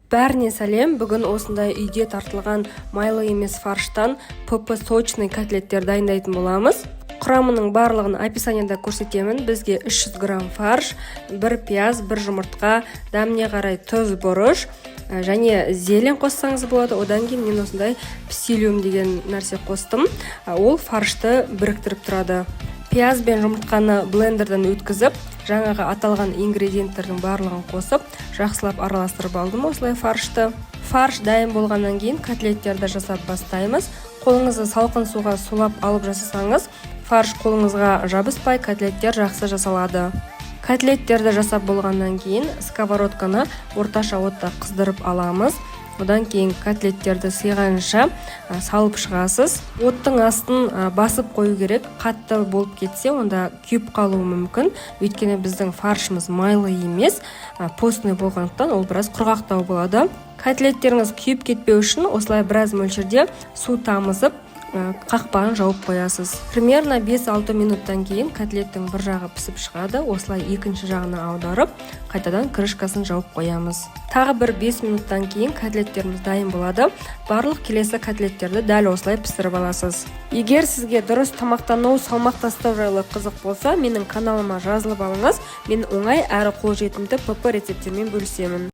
Бәріне сәлем, бүгін осындай үйде тартылған майлы емес фарштан ПП сочный котлеттер дайындайтын боламыз. Құрамының барлығын описанияда көрсетемін. Бізге 300 грамм фарш, 1 пияз, 1 жұмыртқа, дәміне қарай тұз, бұрыш және зелень қоссаңыз болады. Одан кейін мен осындай псилиум деген нәрсе қостым. Ол фаршты біріктіріп тұрады. Пияз бен жұмыртқаны блендерден өткізіп, жаңағы аталған ингредиенттердің барлығын қосып, жақсылап араластырып алдым осылай фаршты. Фарш дайын болғаннан кейін котлеттерді жасап бастаймыз. Қолыңызды салқын суға сулап алып жасасаңыз, фарш қолыңызға жабыспай, котлеттер жақсы жасалады. Котлеттерді жасап болғаннан кейін сковородканы орташа отта қыздырып аламыз. Одан кейін котлеттерді сыйғанша салып шығасыз. Оттың астын басып қою керек. Қатты болып кетсе, онда күйіп қалуы мүмкін. Өйткені біздің фаршымыз майлы емес, постный болғандықтан ол біраз құрғақтау болады. Котлеттеріңіз күйіп кетпеу үшін осылай біраз мөлшерде су тамызып, қақпағын жауып қоясыз. Примерно 5-6 минуттан кейін котлеттің бір жағы пісіп шығады. Осылай екінші жағына аударып, қайтадан крышкасын жауып қоямыз. Тағы бір 5 минуттан кейін котлеттеріміз дайын болады. Барлық келесі котлеттерді дәл осылай пісіріп аласыз. Егер сізге дұрыс тамақтану, салмақ тастау жайлы қызық болса, менің каналыма жазылып алыңыз. Мен оңай әрі қолжетімді ПП рецептермен бөлісемін.